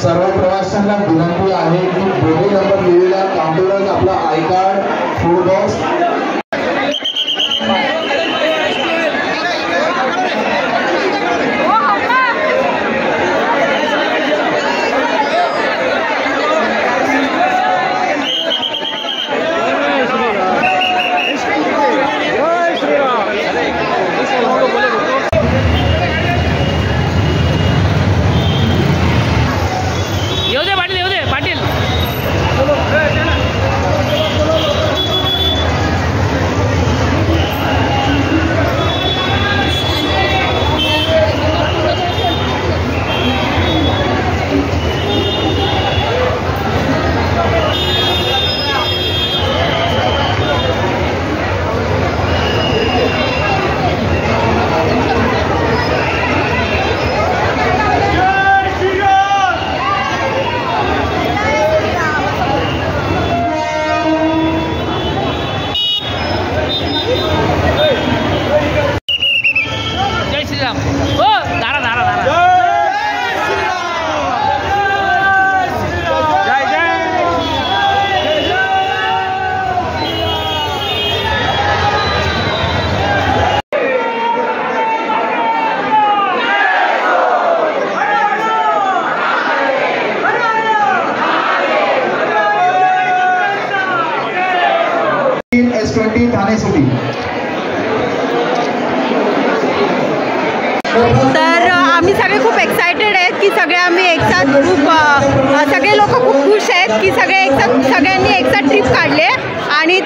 सर्व प्रवाशांना विनंती आहे की बोगी नंबर लिहिलेल्या काउंटरवर आपला I card, food box S20 Thane city. तर आम्ही सगळे खूप एक्साइटेड आहेत की सगळे आम्ही एकसाथ खूप सगळे लोक खूप खुश आहेत की सगळ्यांनी एकसाथ ट्रिप काढले आणि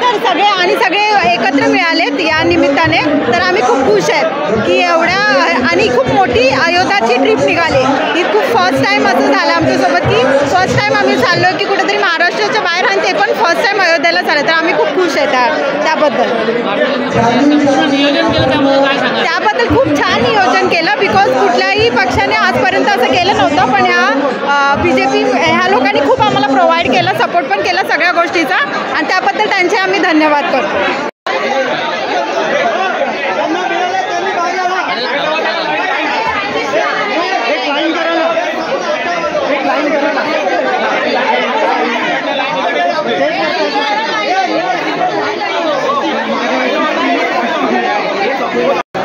सगळे एकत्र मिळालेत या निमित्ताने। तर आम्ही खूप खुश आहेत की एवढ्या आणि खूप मोठी अयोध्याची ट्रिप निघाली। ही खूप फर्स्ट टाइम असं झालं आमच्यासोबत की फर्स्ट टाइम आम्ही चाललो की कुठेतरी महाराष्ट्राच्या बाहेर आणि ते पण फर्स्ट टाइम अयोध्येला चाललं। तर आम्ही खूप खुश आहे त्याबद्दल। त्याबद्दल खूप छान नियोजन केलं बिकॉज कुठल्याही पक्षाने आजपर्यंत असं केलं नव्हतं, पण ह्या BJP ह्या लोकांनी खूप आम्हाला प्रोव्हाइड केला, सपोर्ट पण केला सगळ्या गोष्टीचा आणि त्याबद्दल त्यांचे आम्ही धन्यवाद करतो।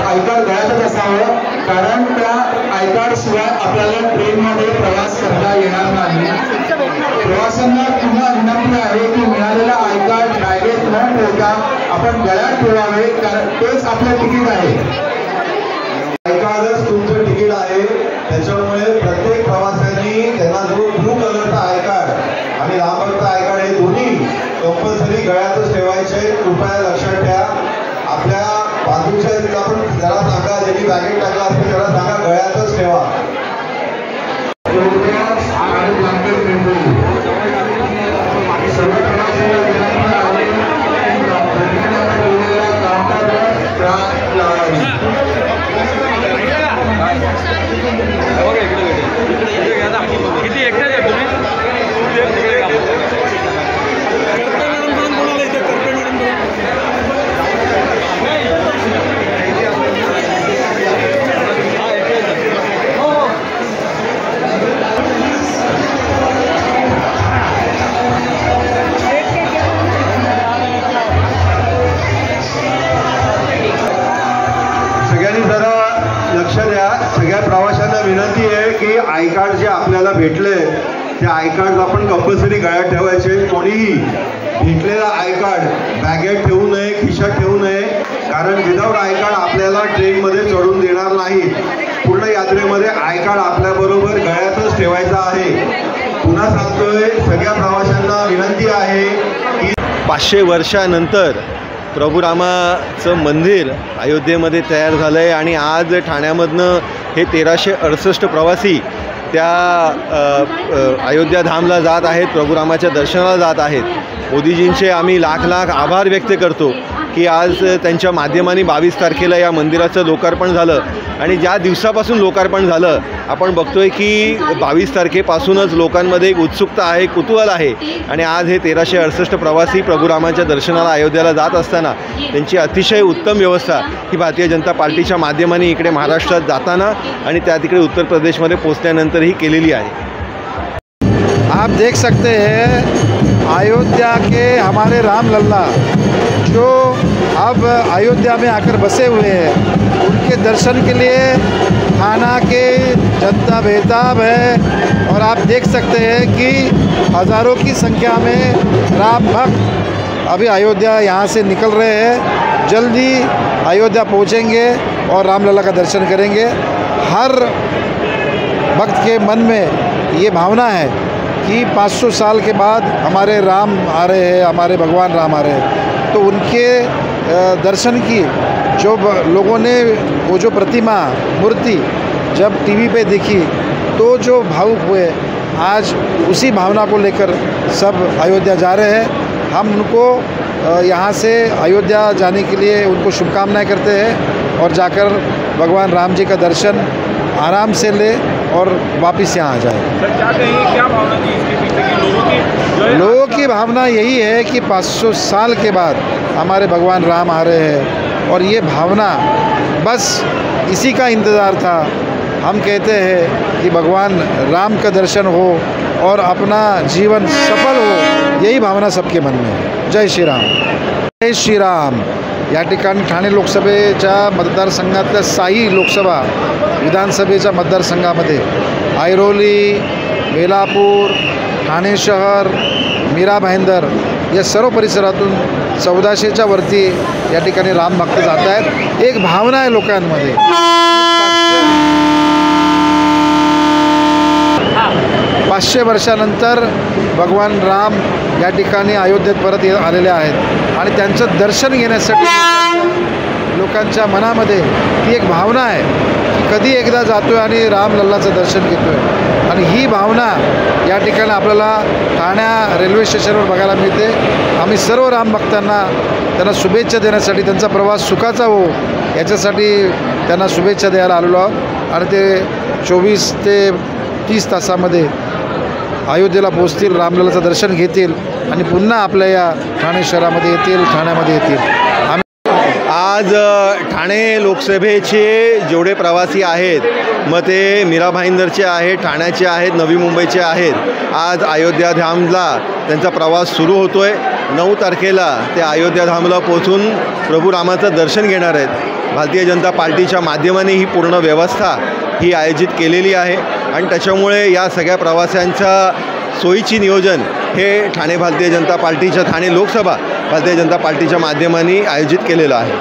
आय कार्ड गळ्यातच असावं, कारण त्या आय कार्ड शिवाय आपल्याला ट्रेनमध्ये प्रवास करता येणार नाही। प्रवाशांना पुन्हा विनंती आहे की मिळालेला आय कार्ड बॅगेत न ठेवता आपण गळ्यात ठेवावे, कारण तेच आपलं तिकीट आहे। आय कार्डच तुमचं तिकीट आहे, त्याच्यामुळे प्रत्येक प्रवाशांनी त्यांना जो ब्लू कलरचा आय कार्ड आणि लाल कलरचा आय कार्ड हे दोन्ही कंपल्सरी गळ्यातच ठेवायचे। कृपया लक्षात ठेवा, आपल्या बाजूच्या आपण जरा सांगा, ज्यांनी बॅगेत टाकला असेल त्याला सांगा गळ्यातच ठेवा। सगळ्या प्रवाशांना विनंती आहे की आय कार्ड जे आपल्याला भेटले ते आय कार्ड आपण कंपल्सरी गळ्यात ठेवायचे। कोणीही भेटलेला आय कार्ड बॅगेत ठेवू नये, खिशात ठेवू नये, कारण विदाऊट आय कार्ड आपल्याला ट्रेनमध्ये चढून देणार नाही। पूर्ण यात्रेमध्ये आय कार्ड आपल्याबरोबर गळ्यातच ठेवायचा आहे। पुन्हा सांगतोय, सगळ्या प्रवाशांना विनंती आहे की 500 वर्षानंतर प्रभू रामाचं मंदिर अयोध्येमध्ये तयार झालं आहे आणि आज ठाण्यामधनं हे 1368 प्रवासी त्या अयोध्या धामला जात आहेत, प्रभू रामाच्या दर्शनाला जात आहेत। मोदीजींचे आम्ही लाख लाख आभार व्यक्त करतो की आज त्यांच्या माध्यमाने 22 तारखेला या मंदिराचं लोकार्पण झालं आणि ज्या दिवसापासून लोकार्पण झालं आपण बघतोय की 22 तारखेपासूनच लोकांमध्ये एक उत्सुकता आहे, कुतूहल आहे आणि आज हे 1368 प्रवासी प्रभू रामाच्या दर्शनाला अयोध्येला जात असताना त्यांची अतिशय उत्तम व्यवस्था ही भारतीय जनता पार्टीच्या माध्यमाने इकडे महाराष्ट्रात जाताना आणि त्या तिकडे उत्तर प्रदेशमध्ये पोहोचल्यानंतरही केलेली आहे। आप देख सकते हैं अयोध्या के हमारे राम लल्ला जो अब अयोध्या में आकर बसे हुए हैं, उनके दर्शन के लिए थाना के जनता बेताब है। और आप देख सकते हैं कि हज़ारों की संख्या में राम भक्त अभी अयोध्या यहाँ से निकल रहे हैं, जल्दी अयोध्या पहुँचेंगे और रामलला का दर्शन करेंगे। हर भक्त के मन में ये भावना है कि 500 साल के बाद हमारे राम आ रहे हैं, हमारे भगवान राम आ रहे हैं, तो उनके दर्शन की जो लोगों ने वो जो प्रतिमा मूर्ति जब टीवी पे देखी तो जो भावुक हुए, आज उसी भावना को लेकर सब अयोध्या जा रहे हैं। हम उनको यहाँ से अयोध्या जाने के लिए उनको शुभकामनाएं करते हैं और जाकर भगवान राम जी का दर्शन आराम से ले और वापस यहाँ आ जाए। सर क्या कहेंगे, क्या भावना थी इसके पीछे की लोगों की भावना यही है कि 500 साल के बाद हमारे भगवान राम आ रहे हैं और ये भावना बस इसी का इंतज़ार था। हम कहते हैं कि भगवान राम का दर्शन हो और अपना जीवन सफल हो, यही भावना सबके मन में है। जय श्री राम। जय श्री राम। या ठिकाणी ठाणे लोकसभेच्या मतदारसंघातल्या साई लोकसभा विधानसभेच्या मतदारसंघामध्ये ऐरोली, बेलापूर, ठाणे शहर, मीरा भाईंदर या सर्व परिसरातून 1400च्या वरती या ठिकाणी राम भक्त जात आहेत। एक भावना आहे लोकांमध्ये, 500 वर्षानंतर भगवान राम या ठिकाणी अयोध्येत परत आलेले आहेत आणि त्यांचं दर्शन घेण्यासाठी लोकांच्या मनामध्ये ती एक भावना आहे की कधी एकदा जातोय आणि राम लल्लाचं दर्शन घेतोय। आणि ही भावना या ठिकाणी आपल्याला ठाण्या रेल्वे स्टेशनवर बघायला मिळते। आम्ही सर्व राम भक्तांना त्यांना शुभेच्छा देण्यासाठी, त्यांचा प्रवास सुखाचा हो याच्यासाठी त्यांना शुभेच्छा द्यायला आलेलो आहोत आणि ते 24 ते 30 तासामध्ये अयोध्येला पोहोचतील, रामलल्लाचं दर्शन घेतील आणि पुन्हा आपल्या या ठाणे शहरामध्ये येतील, ठाण्यामध्ये येतील। आज ठाणे लोकसभेचे जेवढे प्रवासी आहेत, मग ते मीरा भाईंदरचे आहेत, ठाण्याचे आहेत, नवी मुंबईचे आहेत, आज अयोध्या धामला त्यांचा प्रवास सुरू होतो आहे। 9 तारखेला ते अयोध्या धामला पोहोचून प्रभू रामाचं दर्शन घेणार आहेत। भारतीय जनता पार्टीच्या माध्यमाने ही पूर्ण व्यवस्था ही आयोजित केलेली आहे आणि त्याच्यामुळे या सगळ्या प्रवाशांच्या सोयीची नियोजन हे ठाणे भारतीय जनता पार्टीच्या, ठाणे लोकसभा भारतीय जनता पार्टीच्या माध्यमाने आयोजित केलेलं आहे।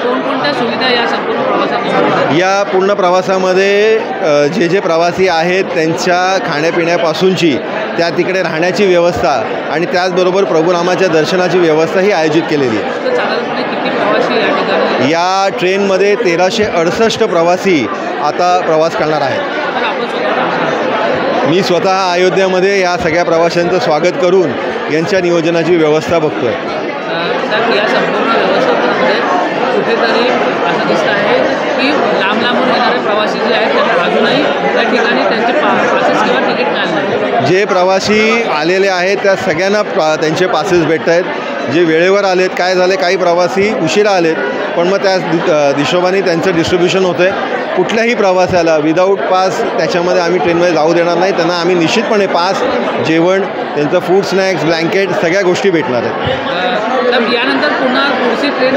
कोणकोणत्या सुविधा या संपूर्ण प्रवासात? या पूर्ण प्रवासामध्ये जे प्रवासी आहेत त्यांच्या खाण्यापिण्यापासूनची त्या तिकडे राहण्याची व्यवस्था आणि त्याचबरोबर प्रभू रामाच्या दर्शनाची व्यवस्था ही आयोजित केलेली आहे। किती प्रवासी या ठिकाणी? या ट्रेनमध्ये 1368 प्रवासी आता प्रवास करणार आहेत। मी स्वतः अयोध्येमध्ये या सगळ्या प्रवाशांचं स्वागत करून यांच्या नियोजनाची व्यवस्था बघतोय। या संपूर्ण व्यवस्थापनामध्ये कुठेतरी असं दिसतं आहे की लांब लांबून येणारे प्रवासी जे आहेत त्यांना अजूनही त्या ठिकाणी त्यांचे पासेस किंवा तिकीट मिळालं नाही। जे प्रवासी आलेले आहेत त्या सगळ्यांना त्यांचे पासेस भेटत आहेत। जे वेळेवर आलेत, काय झाले काही प्रवासी उशिरा आलेत, पण मग त्या हिशोबाने त्यांचं डिस्ट्रीब्युशन होतं आहे। कुठल्याही प्रवासाला विदाऊट पास त्याच्यामध्ये आम्ही ट्रेनमध्ये जाऊ देणार नाही। त्यांना आम्ही निश्चितपणे पास, जेवण, त्यांचं फूड, स्नॅक्स, ब्लँकेट सगळ्या गोष्टी भेटणार आहेत। यानंतर पुन्हा पुढची ट्रेन